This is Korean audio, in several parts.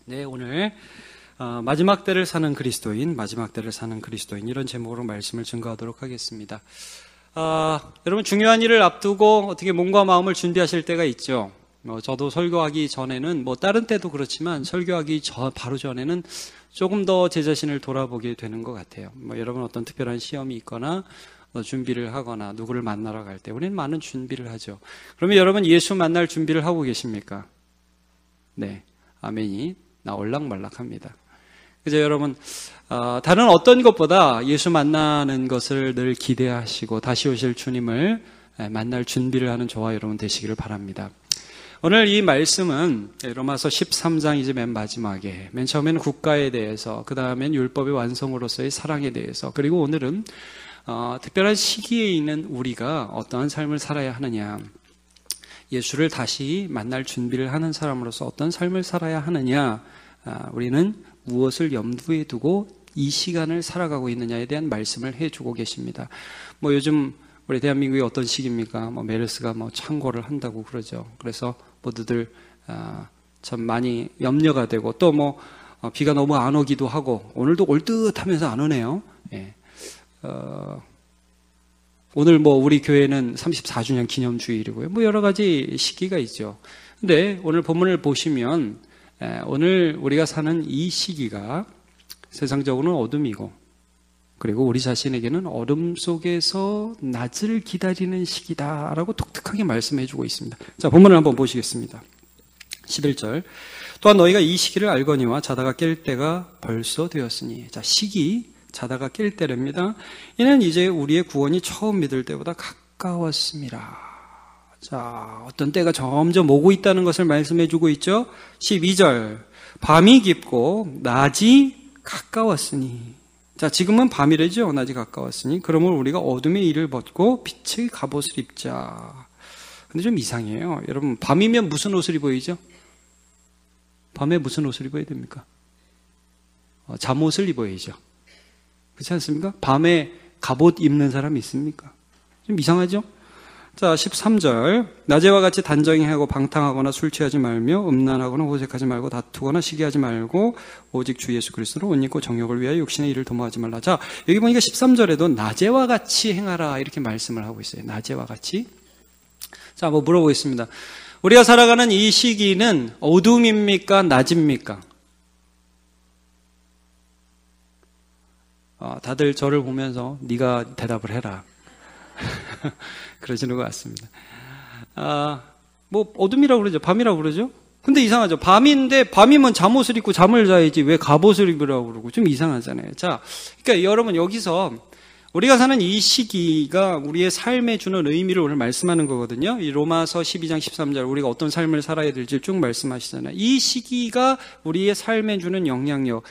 네, 오늘 마지막 때를 사는 그리스도인, 마지막 때를 사는 그리스도인 이런 제목으로 말씀을 증거하도록 하겠습니다. 여러분 중요한 일을 앞두고 어떻게 몸과 마음을 준비하실 때가 있죠. 저도 설교하기 전에는 다른 때도 그렇지만 설교하기 바로 전에는 조금 더 제 자신을 돌아보게 되는 것 같아요. 여러분 어떤 특별한 시험이 있거나 준비를 하거나 누구를 만나러 갈 때 우리는 많은 준비를 하죠. 그러면 여러분 예수 만날 준비를 하고 계십니까? 네, 아멘이 나올락말락합니다. 그죠, 여러분? 다른 어떤 것보다 예수 만나는 것을 늘 기대하시고 다시 오실 주님을 만날 준비를 하는 저와 여러분 되시기를 바랍니다. 오늘 이 말씀은 로마서 13장 이제 맨 마지막에 맨 처음에는 국가에 대해서, 그 다음엔 율법의 완성으로서의 사랑에 대해서, 그리고 오늘은 특별한 시기에 있는 우리가 어떠한 삶을 살아야 하느냐, 예수를 다시 만날 준비를 하는 사람으로서 어떤 삶을 살아야 하느냐, 우리는 무엇을 염두에 두고 이 시간을 살아가고 있느냐에 대한 말씀을 해주고 계십니다. 요즘 우리 대한민국이 어떤 시기입니까? 메르스가 창궐을 한다고 그러죠. 그래서 모두들 참 많이 염려가 되고, 또 비가 너무 안 오기도 하고, 오늘도 올 듯 하면서 안 오네요. 예. 오늘 우리 교회는 34주년 기념주일이고요. 여러 가지 시기가 있죠. 근데 오늘 본문을 보시면 오늘 우리가 사는 이 시기가 세상적으로는 어둠이고, 그리고 우리 자신에게는 어둠 속에서 낮을 기다리는 시기다라고 독특하게 말씀해주고 있습니다. 자, 본문을 한번 보시겠습니다. 11절. 또한 너희가 이 시기를 알거니와 자다가 깰 때가 벌써 되었으니. 자, 시기, 자다가 깰 때랍니다. 이는 이제 우리의 구원이 처음 믿을 때보다 가까웠습니다. 자, 어떤 때가 점점 오고 있다는 것을 말씀해주고 있죠. 12절. 밤이 깊고 낮이 가까웠으니. 자, 지금은 밤이래죠. 낮이 가까웠으니. 그러므로 우리가 어둠의 일을 벗고 빛의 갑옷을 입자. 근데 좀 이상해요. 여러분, 밤이면 무슨 옷을 입어야죠? 밤에 무슨 옷을 입어야 됩니까? 잠옷을 입어야죠. 그렇지 않습니까? 밤에 갑옷 입는 사람 있습니까? 좀 이상하죠? 자, 13절. 낮에와 같이 단정히 하고 방탕하거나 술 취하지 말며 음란하거나 호색하지 말고 다투거나 시기하지 말고 오직 주 예수 그리스도로 옷 입고 정욕을 위하여 육신의 일을 도모하지 말라. 자, 여기 보니까 13절에도 낮에와 같이 행하라 이렇게 말씀을 하고 있어요. 낮에와 같이. 자, 물어보겠습니다. 우리가 살아가는 이 시기는 어둠입니까? 낮입니까? 다들 저를 보면서 네가 대답을 해라. 그러시는 것 같습니다. 어둠이라고 그러죠. 밤이라고 그러죠. 근데 이상하죠. 밤인데, 밤이면 잠옷을 입고 잠을 자야지 왜 갑옷을 입으라고 그러고 좀 이상하잖아요. 자, 그러니까 여러분 여기서 우리가 사는 이 시기가 우리의 삶에 주는 의미를 오늘 말씀하는 거거든요. 이 로마서 12장 13절 우리가 어떤 삶을 살아야 될지 쭉 말씀하시잖아요. 이 시기가 우리의 삶에 주는 영향력,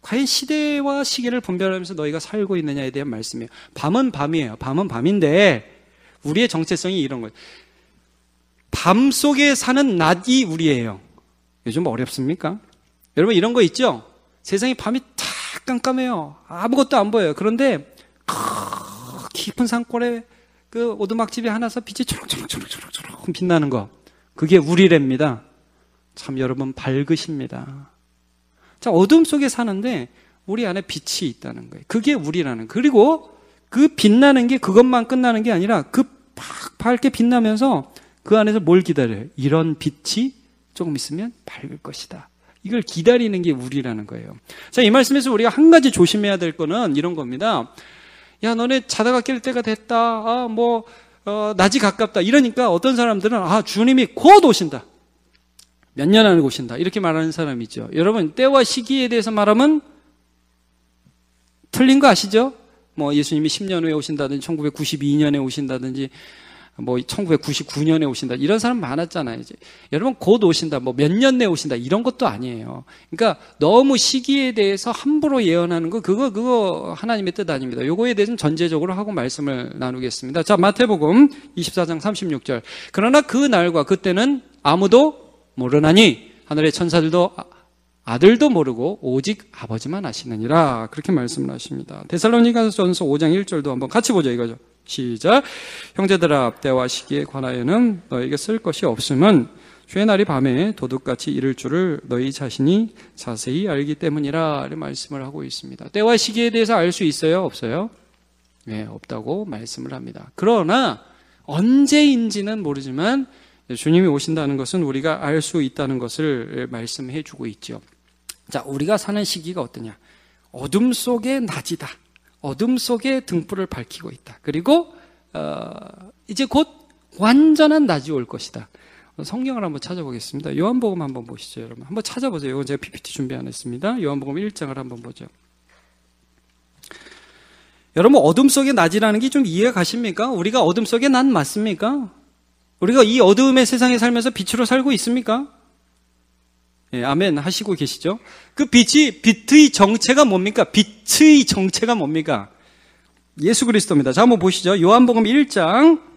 과연 시대와 시기를 분별하면서 너희가 살고 있느냐에 대한 말씀이에요. 밤은 밤이에요. 밤은 밤인데 우리의 정체성이 이런 거예요. 밤 속에 사는 낮이 우리예요. 요즘 어렵습니까? 여러분 이런 거 있죠? 세상이 밤이 탁 깜깜해요. 아무것도 안 보여요. 그런데 깊은 산골에 그 오두막집에 하나서 빛이 초록초록 빛나는 거, 그게 우리랍니다. 참 여러분 밝으십니다. 자, 어둠 속에 사는데 우리 안에 빛이 있다는 거예요. 그게 우리라는 거예요. 그리고 그 빛나는 게 그것만 끝나는 게 아니라 그 팍 밝게 빛나면서 그 안에서 뭘 기다려요? 이런 빛이 조금 있으면 밝을 것이다. 이걸 기다리는 게 우리라는 거예요. 자, 이 말씀에서 우리가 한 가지 조심해야 될 거는 이런 겁니다. 야, 너네 자다가 깰 때가 됐다. 낮이 가깝다. 이러니까 어떤 사람들은 주님이 곧 오신다. 몇 년 안에 오신다. 이렇게 말하는 사람이 있죠. 여러분, 때와 시기에 대해서 말하면 틀린 거 아시죠? 예수님이 10년 후에 오신다든지 1992년에 오신다든지 1999년에 오신다. 이런 사람 많았잖아요. 이제. 여러분 곧 오신다. 몇 년 내에 오신다. 이런 것도 아니에요. 그러니까 너무 시기에 대해서 함부로 예언하는 거 그거 하나님의 뜻 아닙니다. 요거에 대해서는 전제적으로 하고 말씀을 나누겠습니다. 자, 마태복음 24장 36절. 그러나 그 날과 그때는 아무도 모르나니 하늘의 천사들도 아들도 모르고 오직 아버지만 아시느니라. 그렇게 말씀을 하십니다. 데살로니가전서 5장 1절도 한번 같이 보죠. 이거죠. 시작. 형제들아, 때와 시기에 관하여는 너에게 쓸 것이 없음은 주의 날이 밤에 도둑같이 이를 줄을 너희 자신이 자세히 알기 때문이라 이렇게 말씀을 하고 있습니다. 때와 시기에 대해서 알 수 있어요? 없어요? 네, 없다고 말씀을 합니다. 그러나 언제인지는 모르지만 주님이 오신다는 것은 우리가 알 수 있다는 것을 말씀해 주고 있죠. 자, 우리가 사는 시기가 어떠냐? 어둠 속의 낮이다. 어둠 속에 등불을 밝히고 있다. 그리고 이제 곧 완전한 낮이 올 것이다. 성경을 한번 찾아보겠습니다. 요한복음 한번 보시죠, 여러분. 한번 찾아보세요. 이건 제가 PPT 준비 안 했습니다. 요한복음 1장을 한번 보죠. 여러분, 어둠 속의 낮이라는 게 좀 이해가 가십니까? 우리가 어둠 속의 낮 맞습니까? 우리가 이 어두움의 세상에 살면서 빛으로 살고 있습니까? 예, 아멘 하시고 계시죠? 그 빛의 정체가 뭡니까? 빛의 정체가 뭡니까? 예수 그리스도입니다. 자, 한번 보시죠. 요한복음 1장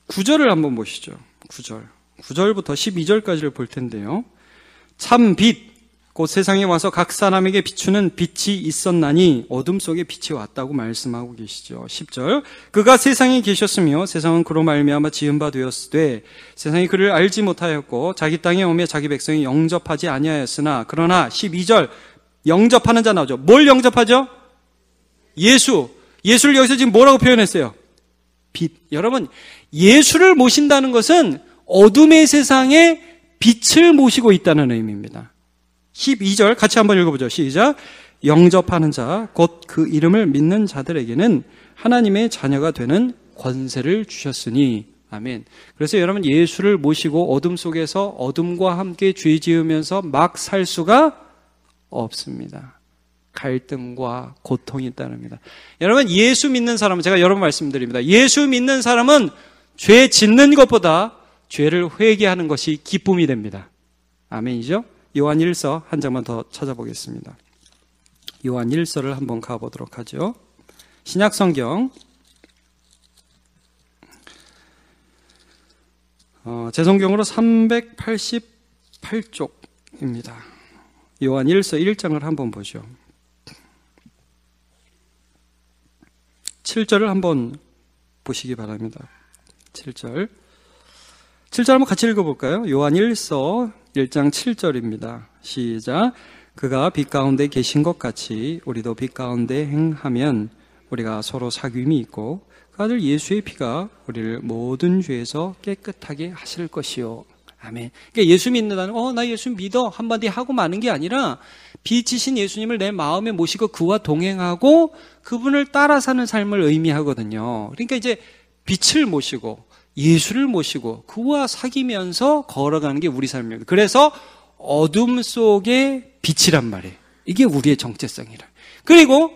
9절을 한번 보시죠. 9절부터 12절까지를 볼 텐데요. 참 빛, 곧 세상에 와서 각 사람에게 비추는 빛이 있었나니 어둠 속에 빛이 왔다고 말씀하고 계시죠. 10절, 그가 세상에 계셨으며 세상은 그로 말미암아 지은 바 되었으되 세상이 그를 알지 못하였고 자기 땅에 오며 자기 백성이 영접하지 아니하였으나 그러나 12절, 영접하는 자 나오죠. 뭘 영접하죠? 예수를 여기서 지금 뭐라고 표현했어요? 빛. 여러분, 예수를 모신다는 것은 어둠의 세상에 빛을 모시고 있다는 의미입니다. 12절 같이 한번 읽어보죠. 시작. 영접하는 자, 곧 그 이름을 믿는 자들에게는 하나님의 자녀가 되는 권세를 주셨으니. 아멘. 그래서 여러분, 예수를 모시고 어둠 속에서 어둠과 함께 죄 지으면서 막 살 수가 없습니다. 갈등과 고통이 따릅니다. 여러분, 예수 믿는 사람은, 제가 여러 번 말씀드립니다. 예수 믿는 사람은 죄 짓는 것보다 죄를 회개하는 것이 기쁨이 됩니다. 아멘이죠? 요한 1서 한 장만 더 찾아보겠습니다. 요한 1서를 한번 가보도록 하죠. 신약성경 제 성경으로 388쪽입니다. 요한 1서 1장을 한번 보죠. 7절을 한번 보시기 바랍니다. 7절 한번 같이 읽어볼까요? 요한 1서 1장 7절입니다. 시작. 그가 빛 가운데 계신 것 같이 우리도 빛 가운데 행하면 우리가 서로 사귐이 있고 그 아들 예수의 피가 우리를 모든 죄에서 깨끗하게 하실 것이요. 아멘. 그러니까 예수 믿는다는 나 예수 믿어 한마디 하고 마는 게 아니라 빛이신 예수님을 내 마음에 모시고 그와 동행하고 그분을 따라 사는 삶을 의미하거든요. 그러니까 이제 빛을 모시고 예수를 모시고 그와 사귀면서 걸어가는 게 우리 삶입니다. 그래서 어둠 속의 빛이란 말이에요. 이게 우리의 정체성이라. 그리고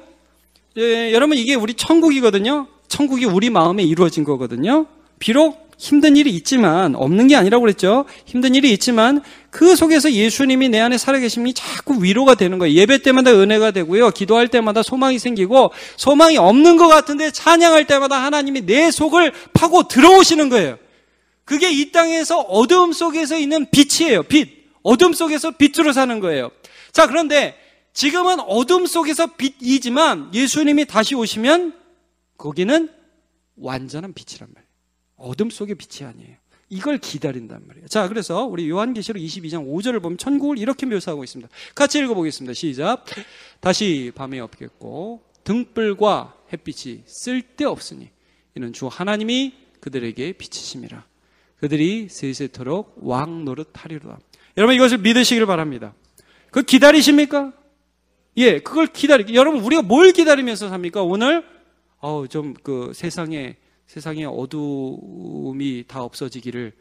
여러분, 이게 우리 천국이거든요. 천국이 우리 마음에 이루어진 거거든요. 비록 힘든 일이 있지만, 없는 게 아니라고 그랬죠. 힘든 일이 있지만 그 속에서 예수님이 내 안에 살아계심이 자꾸 위로가 되는 거예요. 예배 때마다 은혜가 되고요. 기도할 때마다 소망이 생기고, 소망이 없는 것 같은데 찬양할 때마다 하나님이 내 속을 파고 들어오시는 거예요. 그게 이 땅에서 어둠 속에서 있는 빛이에요. 빛. 어둠 속에서 빛으로 사는 거예요. 자, 그런데 지금은 어둠 속에서 빛이지만 예수님이 다시 오시면 거기는 완전한 빛이란 말이에요. 어둠 속의 빛이 아니에요. 이걸 기다린단 말이에요. 자, 그래서 우리 요한계시록 22장 5절을 보면 천국을 이렇게 묘사하고 있습니다. 같이 읽어보겠습니다. 시작. 다시 밤이 없겠고 등불과 햇빛이 쓸데없으니 이는 주 하나님이 그들에게 비치심이라. 그들이 세세토록 왕 노릇하리로다. 여러분, 이것을 믿으시길 바랍니다. 그거 기다리십니까? 예, 그걸 여러분, 우리가 뭘 기다리면서 삽니까? 오늘 좀 그 세상의 어두움이 다 없어지기를,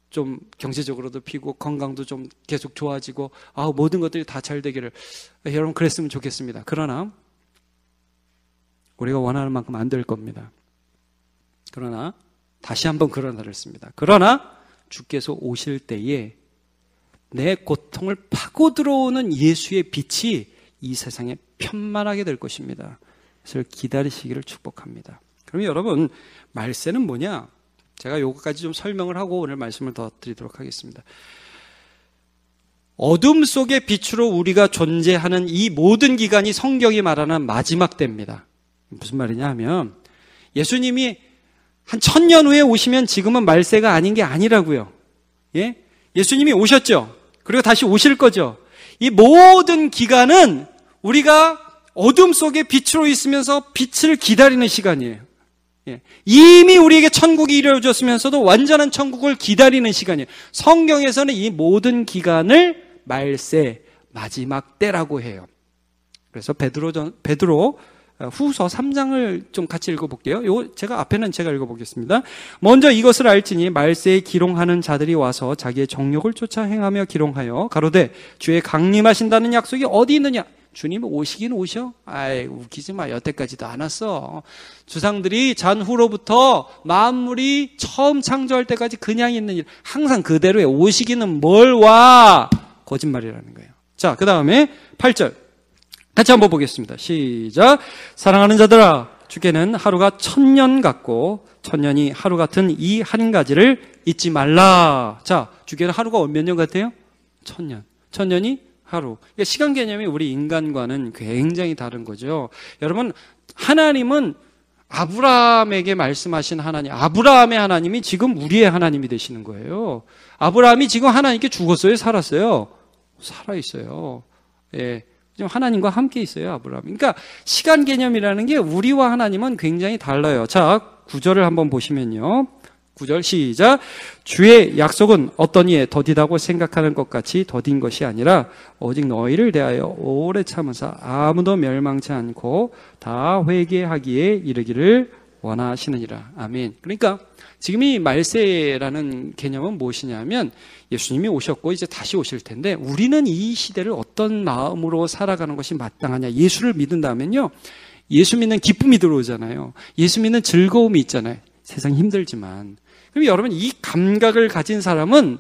좀 경제적으로도 피고 건강도 좀 계속 좋아지고, 모든 것들이 다 잘 되기를, 여러분 그랬으면 좋겠습니다. 그러나 우리가 원하는 만큼 안 될 겁니다. 그러나 다시 한번 그런 날을 씁니다. 그러나 주께서 오실 때에 내 고통을 파고 들어오는 예수의 빛이 이 세상에 편만하게 될 것입니다. 그래서 기다리시기를 축복합니다. 그럼 여러분, 말세는 뭐냐? 제가 요거까지 좀 설명을 하고 오늘 말씀을 더 드리도록 하겠습니다. 어둠 속의 빛으로 우리가 존재하는 이 모든 기간이 성경이 말하는 마지막 때입니다. 무슨 말이냐 하면 예수님이 한 1000년 후에 오시면 지금은 말세가 아닌 게 아니라고요. 예? 예수님이 오셨죠. 그리고 다시 오실 거죠. 이 모든 기간은 우리가 어둠 속에 빛으로 있으면서 빛을 기다리는 시간이에요. 예. 이미 우리에게 천국이 이루어졌으면서도 완전한 천국을 기다리는 시간이에요. 성경에서는 이 모든 기간을 말세, 마지막 때라고 해요. 그래서 베드로 후서 3장을 좀 같이 읽어볼게요. 앞에는 제가 읽어보겠습니다. 먼저 이것을 알지니 말세에 기롱하는 자들이 와서 자기의 정욕을 쫓아 행하며 기롱하여 가로되 주의 강림하신다는 약속이 어디 있느냐? 주님 오시긴 오셔? 아이, 웃기지 마. 여태까지도 안 왔어. 주상들이 잔후로부터 만물이 처음 창조할 때까지 그냥 있는 일, 항상 그대로에 오시기는 뭘 와? 거짓말이라는 거예요. 자, 그 다음에 8절. 같이 한번 보겠습니다. 시작. 사랑하는 자들아, 주께는 하루가 1000년 같고 1000년이 하루 같은 이 한 가지를 잊지 말라. 자, 주께는 하루가 몇 년 같아요? 1000년. 1000년이 하루. 그러니까 시간 개념이 우리 인간과는 굉장히 다른 거죠. 여러분, 하나님은 아브라함에게 말씀하신 하나님, 아브라함의 하나님이 지금 우리의 하나님이 되시는 거예요. 아브라함이 지금 하나님께 죽었어요? 살았어요? 살아있어요. 예. 지금 하나님과 함께 있어요, 아브라함. 그러니까 시간 개념이라는 게 우리와 하나님은 굉장히 달라요. 자, 9절을 한번 보시면요. 9절 시작. 주의 약속은 어떤 이에 더디다고 생각하는 것 같이 더딘 것이 아니라 오직 너희를 대하여 오래 참으사 아무도 멸망치 않고 다 회개하기에 이르기를 원하시느니라. 아멘. 그러니까 지금 이 말세라는 개념은 무엇이냐면 예수님이 오셨고 이제 다시 오실 텐데 우리는 이 시대를 어떤 마음으로 살아가는 것이 마땅하냐. 예수를 믿는다면요, 예수 믿는 기쁨이 들어오잖아요. 예수 믿는 즐거움이 있잖아요. 세상 힘들지만. 그럼 여러분, 이 감각을 가진 사람은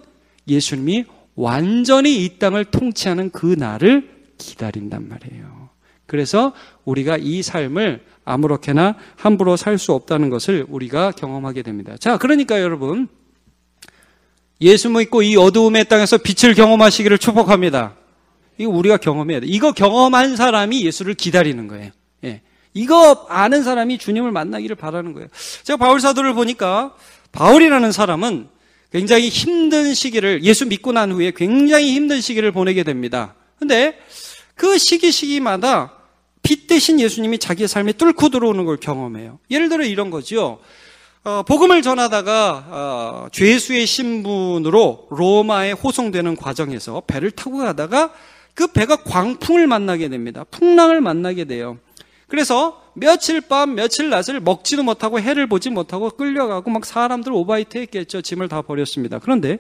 예수님이 완전히 이 땅을 통치하는 그 날을 기다린단 말이에요. 그래서 우리가 이 삶을 아무렇게나 함부로 살 수 없다는 것을 우리가 경험하게 됩니다. 자, 그러니까 여러분, 예수 믿고 이 어두움의 땅에서 빛을 경험하시기를 축복합니다. 이거 우리가 경험해야 돼. 이거 경험한 사람이 예수를 기다리는 거예요. 예. 이거 아는 사람이 주님을 만나기를 바라는 거예요. 제가 바울 사도를 보니까 바울이라는 사람은 굉장히 힘든 시기를, 예수 믿고 난 후에 굉장히 힘든 시기를 보내게 됩니다. 근데 그 시기마다 빛 대신 예수님이 자기의 삶에 뚫고 들어오는 걸 경험해요. 예를 들어 이런 거죠. 복음을 전하다가 죄수의 신분으로 로마에 호송되는 과정에서 배를 타고 가다가 그 배가 광풍을 만나게 됩니다. 풍랑을 만나게 돼요. 그래서 며칠 밤 며칠 낮을 먹지도 못하고 해를 보지 못하고 끌려가고 막 사람들 오바이트 했겠죠. 짐을 다 버렸습니다. 그런데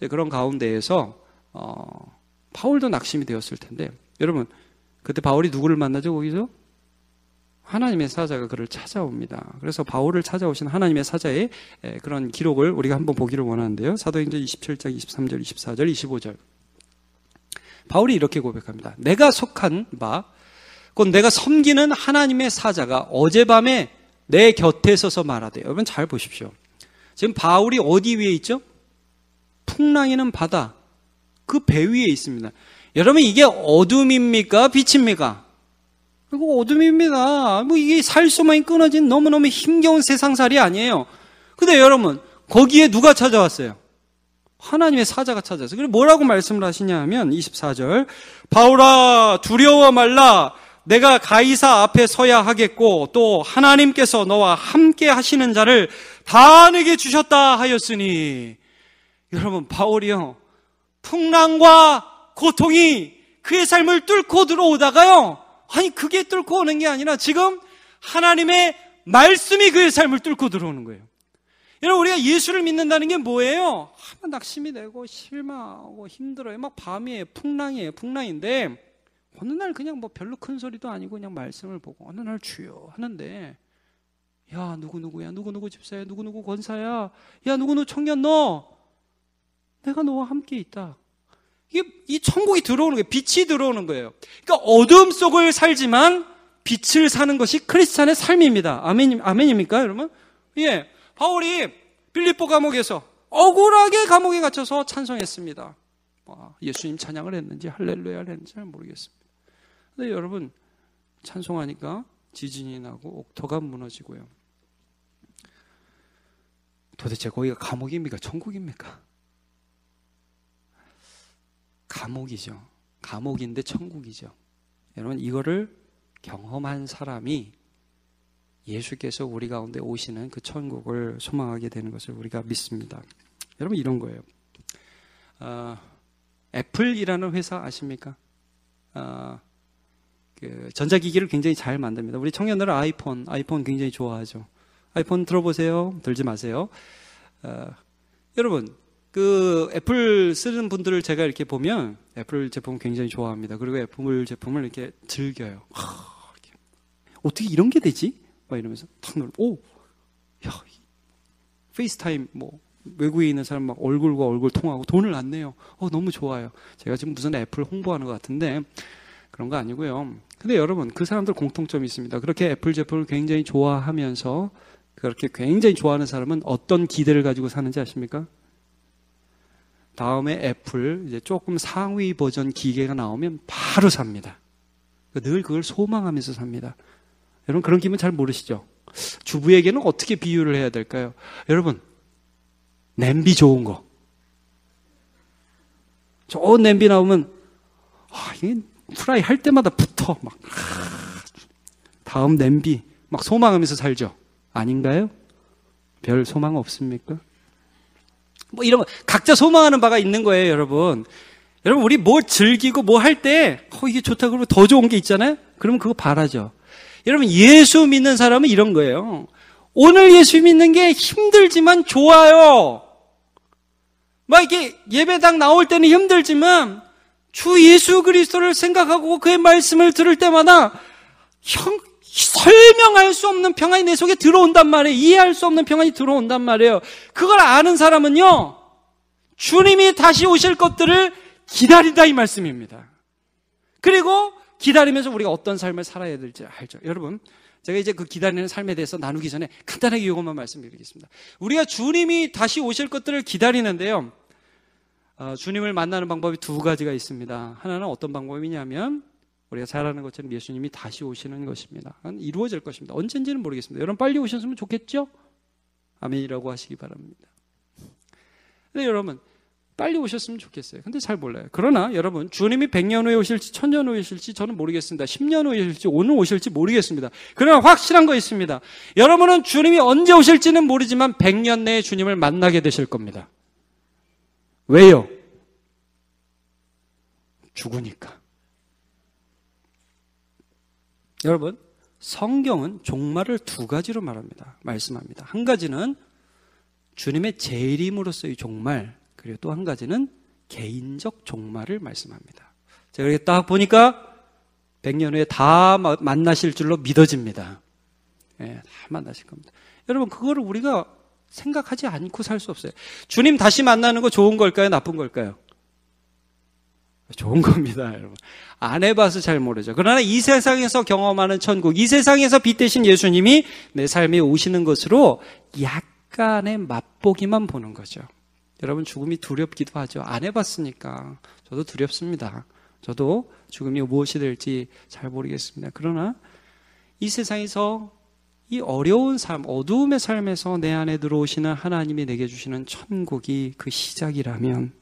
그런 가운데에서 바울도 낙심이 되었을 텐데, 여러분 그때 바울이 누구를 만나죠? 거기서 하나님의 사자가 그를 찾아옵니다. 그래서 바울을 찾아오신 하나님의 사자의 그런 기록을 우리가 한번 보기를 원하는데요. 사도행전 27장 23절, 24절, 25절. 바울이 이렇게 고백합니다. 내가 속한 바 곧 내가 섬기는 하나님의 사자가 어젯밤에 내 곁에 서서 말하되. 여러분 잘 보십시오. 지금 바울이 어디 위에 있죠? 풍랑이는 바다, 그 배 위에 있습니다. 여러분 이게 어둠입니까? 빛입니까? 이거 어둠입니다. 뭐 이게 살수만이 끊어진 너무너무 힘겨운 세상살이 아니에요. 근데 여러분 거기에 누가 찾아왔어요? 하나님의 사자가 찾아왔어요. 그리고 뭐라고 말씀을 하시냐 하면 24절. 바울아 두려워 말라. 내가 가이사 앞에 서야 하겠고 또 하나님께서 너와 함께 하시는 자를 다 내게 주셨다 하였으니. 여러분 바울이요, 풍랑과 고통이 그의 삶을 뚫고 들어오다가요, 아니 그게 뚫고 오는 게 아니라 지금 하나님의 말씀이 그의 삶을 뚫고 들어오는 거예요. 여러분 우리가 예수를 믿는다는 게 뭐예요? 낙심이 되고 실망하고 힘들어요. 막 밤이에요. 풍랑인데 어느 날 그냥 뭐 별로 큰 소리도 아니고 그냥 말씀을 보고 어느 날 주여 하는데, 야 누구누구야, 누구누구 집사야, 누구누구 권사야, 야 누구누구 청년 너, 내가 너와 함께 있다. 이게 이 천국이 들어오는 거예요. 빛이 들어오는 거예요. 그러니까 어둠 속을 살지만 빛을 사는 것이 크리스찬의 삶입니다. 아멘입니까 여러분? 예, 바울이 빌립보 감옥에서 억울하게 감옥에 갇혀서 찬송했습니다. 예수님 찬양을 했는지 할렐루야를 했는지 잘 모르겠습니다. 근데 여러분 찬송하니까 지진이 나고 옥토가 무너지고요. 도대체 거기가 감옥입니까? 천국입니까? 감옥이죠. 감옥인데 천국이죠. 여러분, 이거를 경험한 사람이 예수께서 우리 가운데 오시는 그 천국을 소망하게 되는 것을 우리가 믿습니다. 여러분, 이런 거예요. 애플이라는 회사 아십니까? 그 전자기기를 굉장히 잘 만듭니다. 우리 청년들은 아이폰 굉장히 좋아하죠. 아이폰 들어보세요. 들지 마세요. 여러분, 그 애플 쓰는 분들을 제가 이렇게 보면 애플 제품 굉장히 좋아합니다. 그리고 애플 제품을 이렇게 즐겨요. 이렇게. 어떻게 이런 게 되지? 막 이러면서 탁 눌러. 오, 야, 페이스타임 뭐 외국에 있는 사람 막 얼굴과 얼굴 통하고 돈을 안 내요. 너무 좋아요. 제가 지금 무슨 애플 홍보하는 것 같은데 그런 거 아니고요. 근데 여러분, 그 사람들 공통점이 있습니다. 그렇게 애플 제품을 굉장히 좋아하면서 그렇게 굉장히 좋아하는 사람은 어떤 기대를 가지고 사는지 아십니까? 다음에 애플 이제 조금 상위 버전 기계가 나오면 바로 삽니다. 늘 그걸 소망하면서 삽니다. 여러분, 그런 기분 잘 모르시죠? 주부에게는 어떻게 비유를 해야 될까요? 여러분, 냄비 좋은 거, 좋은 냄비 나오면 이게 프라이 할 때마다 붙어 막 다음 냄비 막 소망하면서 살죠. 아닌가요? 별 소망 없습니까? 뭐 이런 거 각자 소망하는 바가 있는 거예요, 여러분. 여러분, 우리 뭐 즐기고 뭐 할 때 이게 좋다 그러면 더 좋은 게 있잖아요. 그러면 그거 바라죠. 여러분, 예수 믿는 사람은 이런 거예요. 오늘 예수 믿는 게 힘들지만 좋아요. 막 이렇게 예배당 나올 때는 힘들지만 주 예수 그리스도를 생각하고 그의 말씀을 들을 때마다 설명할 수 없는 평안이 내 속에 들어온단 말이에요. 이해할 수 없는 평안이 들어온단 말이에요. 그걸 아는 사람은요, 주님이 다시 오실 것들을 기다린다 이 말씀입니다. 그리고 기다리면서 우리가 어떤 삶을 살아야 될지 알죠. 여러분, 제가 이제 그 기다리는 삶에 대해서 나누기 전에 간단하게 이것만 말씀드리겠습니다. 우리가 주님이 다시 오실 것들을 기다리는데요, 주님을 만나는 방법이 두 가지가 있습니다. 하나는 어떤 방법이냐면 우리가 잘 아는 것처럼 예수님이 다시 오시는 것입니다. 이루어질 것입니다. 언젠지는 모르겠습니다. 여러분, 빨리 오셨으면 좋겠죠? 아멘이라고 하시기 바랍니다. 근데 여러분, 빨리 오셨으면 좋겠어요. 근데 잘 몰라요. 그러나 여러분, 주님이 100년 후에 오실지 1000년 후에 오실지 저는 모르겠습니다. 10년 후에 오실지 오늘 오실지 모르겠습니다. 그러나 확실한 거 있습니다. 여러분은 주님이 언제 오실지는 모르지만 100년 내에 주님을 만나게 되실 겁니다. 왜요? 죽으니까. 여러분, 성경은 종말을 두 가지로 말씀합니다. 한 가지는 주님의 재림으로서의 종말, 그리고 또 한 가지는 개인적 종말을 말씀합니다. 제가 이렇게 딱 보니까 100년 후에 다 만나실 줄로 믿어집니다. 다 만나실 겁니다. 여러분, 그거를 우리가 생각하지 않고 살 수 없어요. 주님 다시 만나는 거 좋은 걸까요? 나쁜 걸까요? 좋은 겁니다, 여러분. 안 해봐서 잘 모르죠. 그러나 이 세상에서 경험하는 천국, 이 세상에서 빛 되신 예수님이 내 삶에 오시는 것으로 약간의 맛보기만 보는 거죠. 여러분, 죽음이 두렵기도 하죠. 안 해봤으니까. 저도 두렵습니다. 저도 죽음이 무엇이 될지 잘 모르겠습니다. 그러나 이 세상에서 이 어려운 삶, 어두움의 삶에서 내 안에 들어오시는 하나님이 내게 주시는 천국이 그 시작이라면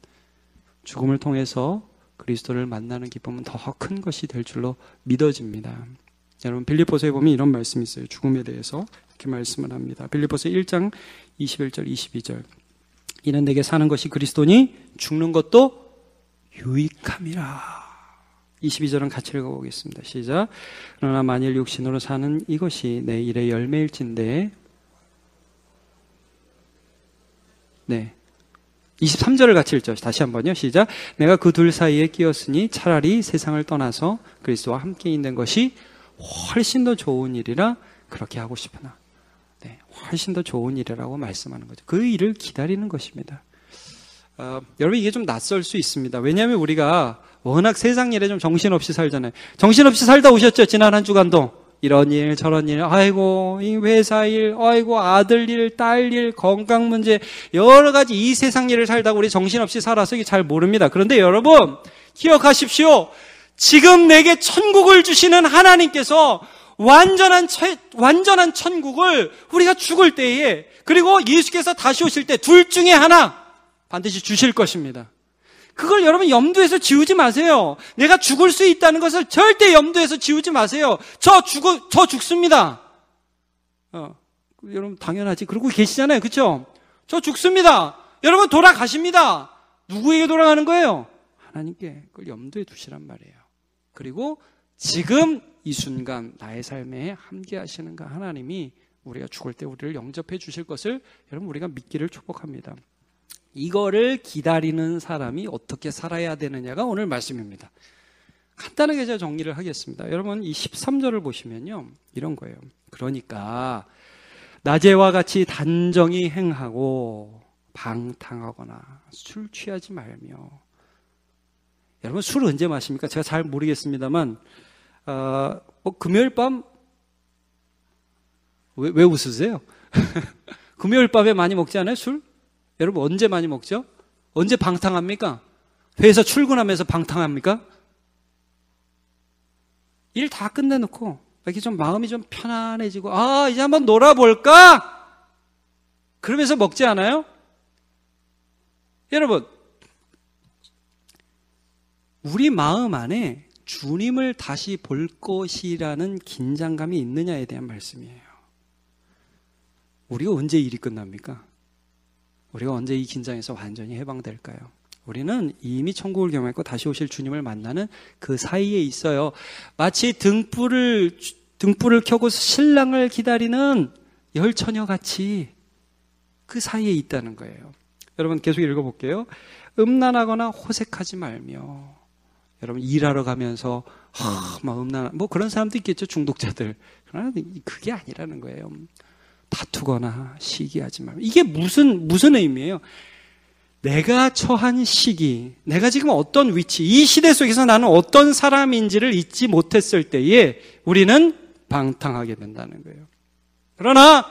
죽음을 통해서 그리스도를 만나는 기쁨은 더 큰 것이 될 줄로 믿어집니다. 여러분, 빌립보서에 보면 이런 말씀이 있어요. 죽음에 대해서 이렇게 말씀을 합니다. 빌립보서 1장 21절 22절. 이는 내게 사는 것이 그리스도니 죽는 것도 유익함이라. 22절은 같이 읽어보겠습니다. 시작. 그러나 만일 육신으로 사는 이것이 내 일의 열매일진데, 네, 23절을 같이 읽죠. 다시 한번요. 시작. 내가 그 둘 사이에 끼었으니 차라리 세상을 떠나서 그리스도와 함께 있는 것이 훨씬 더 좋은 일이라 그렇게 하고 싶으나, 네, 훨씬 더 좋은 일이라고 말씀하는 거죠. 그 일을 기다리는 것입니다. 여러분, 이게 좀 낯설 수 있습니다. 왜냐하면 우리가 워낙 세상 일에 좀 정신없이 살잖아요. 정신없이 살다 오셨죠? 지난 한 주간도. 이런 일, 저런 일, 아이고, 이 회사 일, 아이고, 아들 일, 딸 일, 건강 문제, 여러 가지 이 세상 일을 살다가 우리 정신없이 살아서 이게 잘 모릅니다. 그런데 여러분, 기억하십시오. 지금 내게 천국을 주시는 하나님께서 완전한 천국을 우리가 죽을 때에, 그리고 예수께서 다시 오실 때 둘 중에 하나 반드시 주실 것입니다. 그걸 여러분 염두에서 지우지 마세요. 내가 죽을 수 있다는 것을 절대 염두에서 지우지 마세요. 저 죽습니다. 여러분 당연하지. 그러고 계시잖아요. 그렇죠? 저 죽습니다. 여러분 돌아가십니다. 누구에게 돌아가는 거예요? 하나님께. 그걸 염두에 두시란 말이에요. 그리고 지금 이 순간 나의 삶에 함께 하시는 그 하나님이 우리가 죽을 때 우리를 영접해 주실 것을 여러분 우리가 믿기를 축복합니다. 이거를 기다리는 사람이 어떻게 살아야 되느냐가 오늘 말씀입니다. 간단하게 제가 정리를 하겠습니다. 여러분 이 13절을 보시면요, 이런 거예요. 그러니까 낮에와 같이 단정히 행하고 방탕하거나 술 취하지 말며. 여러분 술 언제 마십니까? 제가 잘 모르겠습니다만 금요일 밤 왜 웃으세요? 금요일 밤에 많이 먹지 않아요? 술? 여러분 언제 많이 먹죠? 언제 방탕합니까? 회사 출근하면서 방탕합니까? 일 다 끝내놓고 이렇게 좀 마음이 좀 편안해지고 이제 한번 놀아볼까? 그러면서 먹지 않아요? 여러분 우리 마음 안에 주님을 다시 볼 것이라는 긴장감이 있느냐에 대한 말씀이에요. 우리가 언제 일이 끝납니까? 우리가 언제 이 긴장에서 완전히 해방될까요? 우리는 이미 천국을 경험했고 다시 오실 주님을 만나는 그 사이에 있어요. 마치 등불을 켜고 신랑을 기다리는 열처녀 같이 그 사이에 있다는 거예요. 여러분 계속 읽어볼게요. 음란하거나 호색하지 말며. 여러분 일하러 가면서 막 음란, 뭐 그런 사람도 있겠죠, 중독자들. 그러나 그게 아니라는 거예요. 다투거나 시기하지 말며. 이게 무슨 의미예요? 내가 처한 시기, 내가 지금 어떤 위치, 이 시대 속에서 나는 어떤 사람인지를 잊지 못했을 때에 우리는 방탕하게 된다는 거예요. 그러나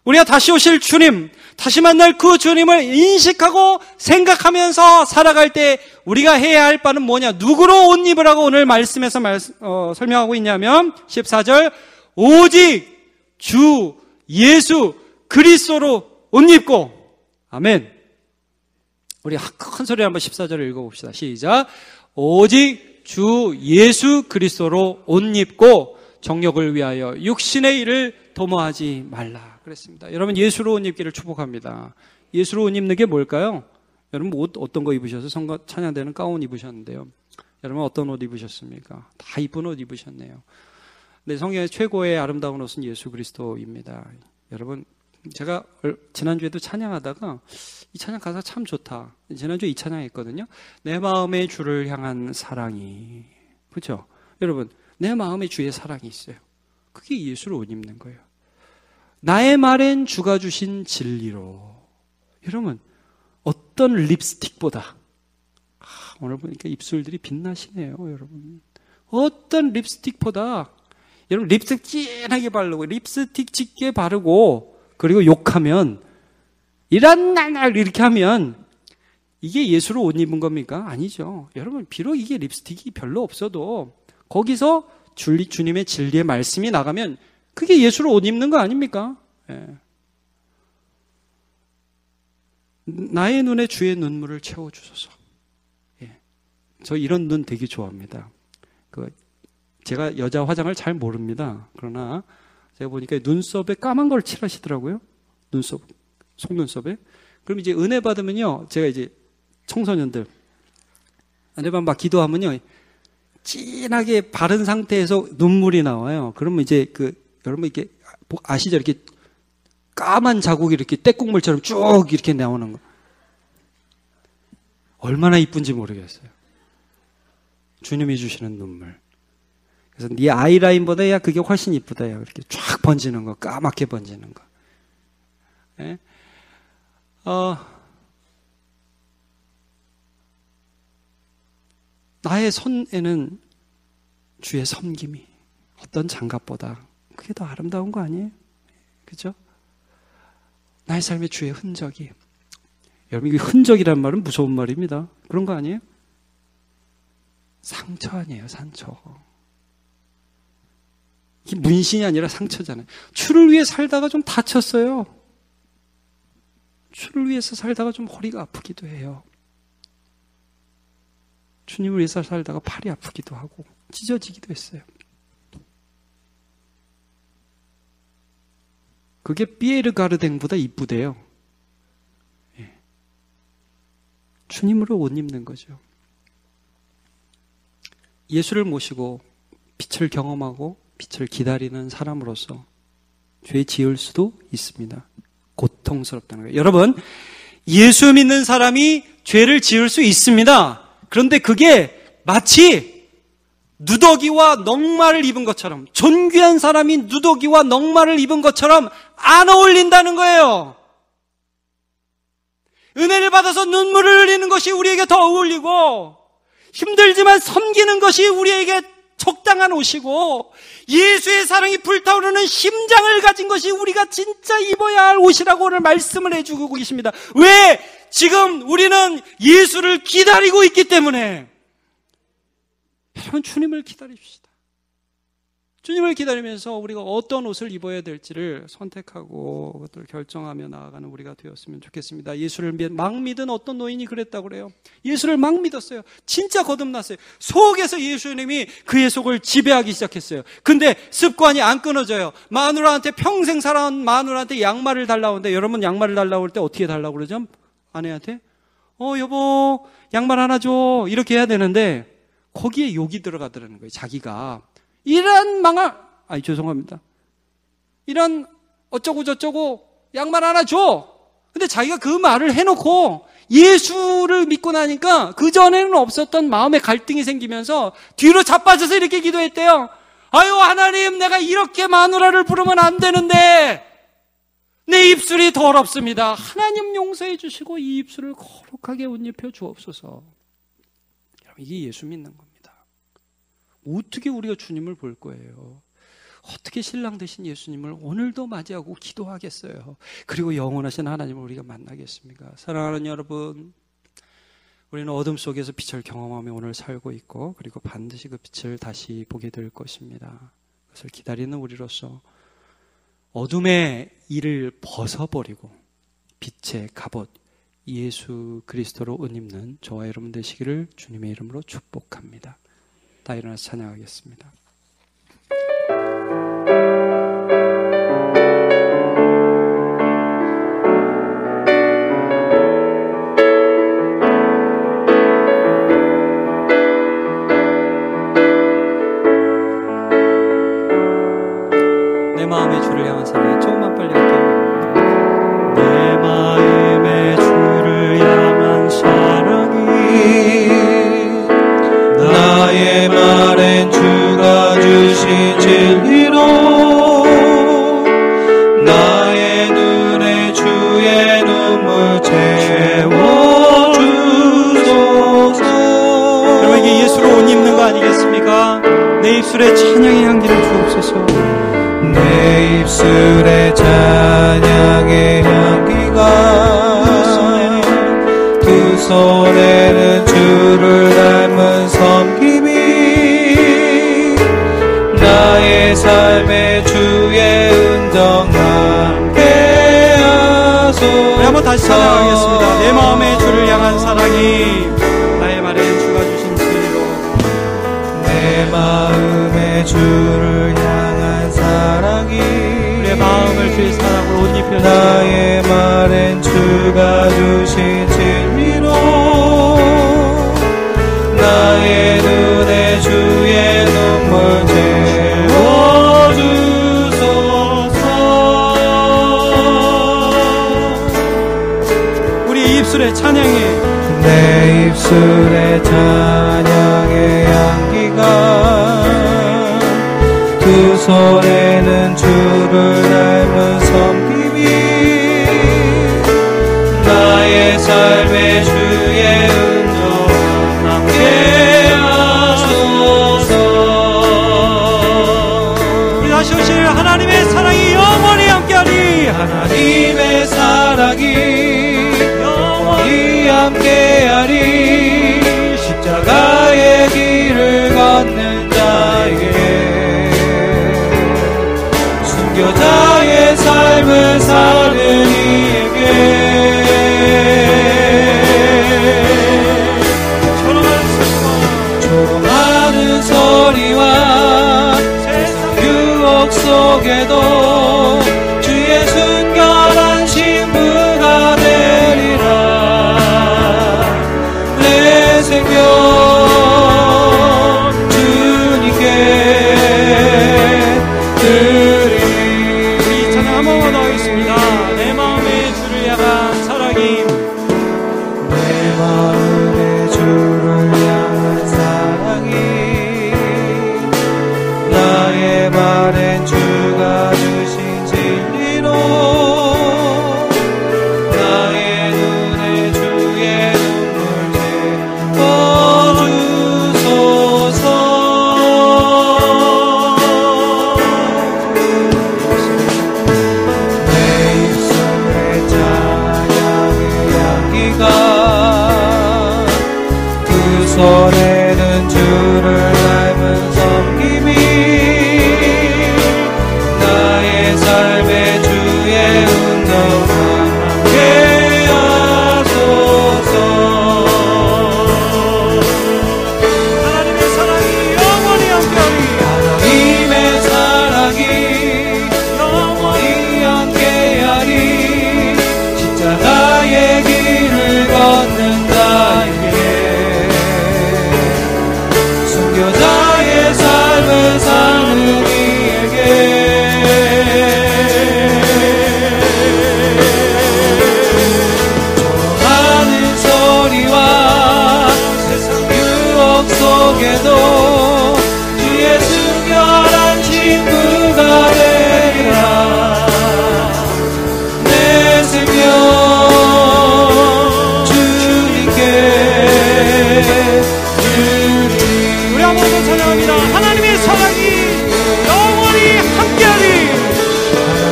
우리가 다시 오실 주님, 다시 만날 그 주님을 인식하고 생각하면서 살아갈 때 우리가 해야 할 바는 뭐냐? 누구로 옷 입으라고 오늘 말씀에서 설명하고 있냐면 14절 오직 주 예수 그리스도로 옷 입고. 아멘. 우리 큰 소리 한번 14절을 읽어봅시다. 시작. 오직 주 예수 그리스도로 옷 입고 정욕을 위하여 육신의 일을 도모하지 말라 그랬습니다. 여러분 예수로 옷 입기를 축복합니다. 예수로 옷 입는 게 뭘까요? 여러분 옷 어떤 거 입으셔서 선거 찬양되는 가운 입으셨는데요. 여러분 어떤 옷 입으셨습니까? 다 이쁜 옷 입으셨네요. 네, 성경의 최고의 아름다운 옷은 예수 그리스도입니다. 여러분 제가 지난주에도 찬양하다가 이 찬양 가사 참 좋다. 지난주에 이 찬양했거든요. 내 마음의 주를 향한 사랑이. 그렇죠? 여러분 내 마음에 주의 사랑이 있어요. 그게 예수로 옷 입는 거예요. 나의 말엔 주가 주신 진리로. 여러분 어떤 립스틱보다 오늘 보니까 입술들이 빛나시네요. 여러분 어떤 립스틱보다 여러분 립스틱 진하게 바르고 립스틱 짙게 바르고 그리고 욕하면 이런 날 이렇게 하면 이게 예수로 옷 입은 겁니까? 아니죠. 여러분 비록 이게 립스틱이 별로 없어도 거기서 주님의 진리의 말씀이 나가면 그게 예수로 옷 입는 거 아닙니까? 예. 나의 눈에 주의 눈물을 채워주소서. 예. 저 이런 눈 되게 좋아합니다. 제가 여자 화장을 잘 모릅니다. 그러나 제가 보니까 눈썹에 까만 걸 칠하시더라고요. 속눈썹에. 그럼 이제 은혜 받으면요, 제가 이제 청소년들 은혜 받으면 막 기도하면요, 진하게 바른 상태에서 눈물이 나와요. 그러면 이제 여러분 이렇게 아시죠? 이렇게 까만 자국이 이렇게 떼국물처럼 쭉 이렇게 나오는 거. 얼마나 이쁜지 모르겠어요. 주님이 주시는 눈물. 그래서 네 아이라인보다 야 그게 훨씬 이쁘다. 야 이렇게 쫙 번지는 거, 까맣게 번지는 거. 예? 나의 손에는 주의 섬김이 어떤 장갑보다 그게 더 아름다운 거 아니에요? 그죠? 나의 삶에 주의 흔적이. 여러분 이 흔적이란 말은 무서운 말입니다. 그런 거 아니에요? 상처 아니에요, 상처. 이게 문신이 아니라 상처잖아요. 주를 위해 살다가 좀 다쳤어요. 주를 위해서 살다가 좀 허리가 아프기도 해요. 주님을 위해서 살다가 팔이 아프기도 하고 찢어지기도 했어요. 그게 피에르가르댕보다 이쁘대요. 예. 주님으로 옷 입는 거죠. 예수를 모시고 빛을 경험하고 빛을 기다리는 사람으로서 죄 지을 수도 있습니다. 고통스럽다는 거예요. 여러분, 예수 믿는 사람이 죄를 지을 수 있습니다. 그런데 그게 마치 누더기와 넉마를 입은 것처럼, 존귀한 사람이 누더기와 넉마를 입은 것처럼 안 어울린다는 거예요. 은혜를 받아서 눈물을 흘리는 것이 우리에게 더 어울리고, 힘들지만 섬기는 것이 우리에게 적당한 옷이고, 예수의 사랑이 불타오르는 심장을 가진 것이 우리가 진짜 입어야 할 옷이라고 오늘 말씀을 해주고 계십니다. 왜? 지금 우리는 예수를 기다리고 있기 때문에. 여러분, 주님을 기다립시다. 주님을 기다리면서 우리가 어떤 옷을 입어야 될지를 선택하고 그것을 결정하며 나아가는 우리가 되었으면 좋겠습니다. 예수를 막 믿은 어떤 노인이 그랬다고 그래요. 예수를 막 믿었어요. 진짜 거듭났어요. 속에서 예수님이 그의 속을 지배하기 시작했어요. 근데 습관이 안 끊어져요. 마누라한테 평생 살아온 마누라한테 양말을 달라고 하는데, 여러분 양말을 달라고 할 때 어떻게 달라고 그러죠? 아내한테 여보 양말 하나 줘 이렇게 해야 되는데, 거기에 욕이 들어가더라는 거예요. 자기가 이런 죄송합니다. 이런 어쩌고 저쩌고 양말 하나 줘. 근데 자기가 그 말을 해놓고 예수를 믿고 나니까 그전에는 없었던 마음의 갈등이 생기면서 뒤로 자빠져서 이렇게 기도했대요. 아유 하나님, 내가 이렇게 마누라를 부르면 안 되는데 내 입술이 더럽습니다. 하나님 용서해 주시고 이 입술을 거룩하게 옷 입혀 주옵소서. 여러분, 이게 예수 믿는 겁니다. 어떻게 우리가 주님을 볼 거예요? 어떻게 신랑 되신 예수님을 오늘도 맞이하고 기도하겠어요? 그리고 영원하신 하나님을 우리가 만나겠습니까? 사랑하는 여러분, 우리는 어둠 속에서 빛을 경험하며 오늘 살고 있고, 그리고 반드시 그 빛을 다시 보게 될 것입니다. 그것을 기다리는 우리로서 어둠의 일을 벗어버리고 빛의 갑옷 예수 그리스도로 옷 입는 저와 여러분 되시기를 주님의 이름으로 축복합니다. 다 일어나서 찬양하겠습니다. 내 마음의 주를 향한 사랑이 조금만 빨리 할게요. 내 마음의 주를 향한 사랑이 나의 말엔 주가 주신 진리로 나의 눈에 주의 눈물 채워주소서. 여러분, 이게 예수로 옷 입는 거 아니겠습니까? 내 입술에 찬양의 향기를 주옵소서. 내 입술에 찬양의 향기가 두 손에는 주를 닮은 섬김이 나의 삶의 주의 은정 함께 하소서. 우리 한번 다시 찬양하겠습니다. 내 마음의 주를 향한 사랑이 나의 말엔 주가 주신 진리로 내 마음의 주를 향한 사랑이 우리의 마음을 주의 사랑으로 옷 입혀 나의 말엔 주가 주신 진리로 나의 눈에 주의 눈물 채워주소서. 우리 입술에 찬양해. 내 입술에 찬양의 향기가 두 손에는 주를 닮은 섬김이 나의 삶의 주의 은총 함께 하소서. 우리 다시 오실 하나님의 사랑이 영원히 함께하리. 하나님의 사랑이 영원히 함께하리. 삶을 사는 이에게 조롱하는 소리와 세상 유혹 속에도 주의 순결한 신부가 되리라. 내 생명 주님께 드리리. 이 찬양 한 번만 더 하겠습니다. 내 마음의 주를 향한 사랑이, 내 마음의 주를 향한 사랑이 나의 바랜 주가 주신 진리로 나의 눈에 주의 눈물 채워주소서. 내 입술에 찬양의 향기가 그 손에는 주를 닮은 섬김이 나의 삶의 주의 운동과 함께 하소서. 하나님의 사랑이 영원히 함께하리. 하나님의 사랑이 영원히 함께하리. 십자가의 길을 걷는 자에게 순교자의 삶을 사는 이에게 조롱하는 소리와 세상 유혹 속에도 주의 순결한 신부가 되리라. 내 생명 주님께 드리리. 우리 한 번 더 찬양합니다. 하나님의 사랑이 영원히 함께하리.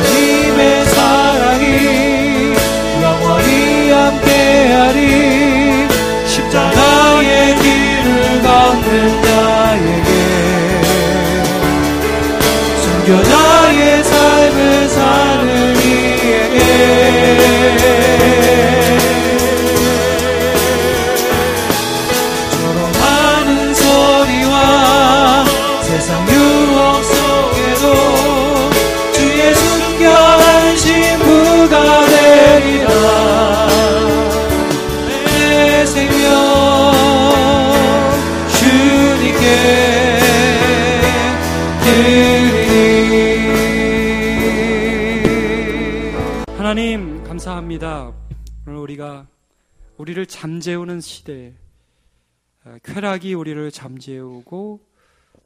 하나님의 사랑이 영원히 함께하리. 십자가의 길을 걷는 자에게 순교자의 삶을 사는 이에게 조롱하는 소리와 세상 유혹 속에도 주의 순결한 신부가 되리라. 내 생명 주님께 드리리. 하나님 감사합니다. 오늘 우리를 잠재우는 시대에 쾌락이 우리를 잠재우고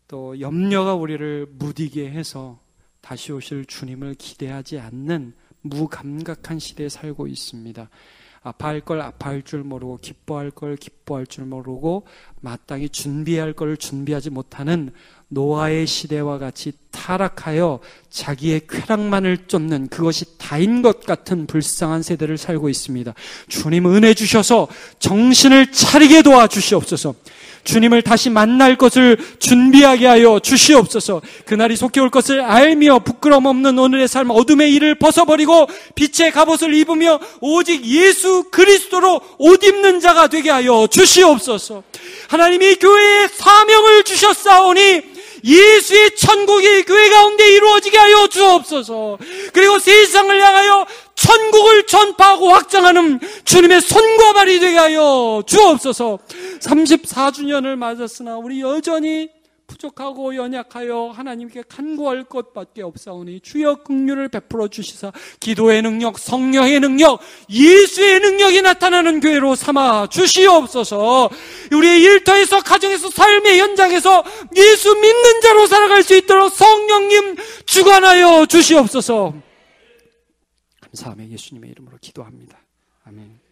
또 염려가 우리를 무디게 해서 다시 오실 주님을 기대하지 않는 무감각한 시대에 살고 있습니다. 아파할 걸 아파할 줄 모르고 기뻐할 걸 기뻐할 줄 모르고 마땅히 준비할 걸 준비하지 못하는 노아의 시대와 같이 타락하여 자기의 쾌락만을 쫓는 그것이 다인 것 같은 불쌍한 세대를 살고 있습니다. 주님 은혜 주셔서 정신을 차리게 도와주시옵소서. 주님을 다시 만날 것을 준비하게 하여 주시옵소서. 그날이 속히 올 것을 알며 부끄러움 없는 오늘의 삶 어둠의 일을 벗어버리고 빛의 갑옷을 입으며 오직 예수 그리스도로 옷 입는 자가 되게 하여 주시옵소서. 하나님이 교회에 사명을 주셨사오니 예수의 천국이 교회 가운데 이루어지게 하여 주옵소서. 그리고 세상을 향하여 천국을 전파하고 확장하는 주님의 손과 발이 되게 하여 주옵소서. 34주년을 맞았으나 우리 여전히 부족하고 연약하여 하나님께 간구할 것밖에 없사오니 주여 긍휼을 베풀어 주시사 기도의 능력, 성령의 능력, 예수의 능력이 나타나는 교회로 삼아 주시옵소서. 우리의 일터에서, 가정에서, 삶의 현장에서 예수 믿는 자로 살아갈 수 있도록 성령님 주관하여 주시옵소서. 감사하며 예수님의 이름으로 기도합니다. 아멘.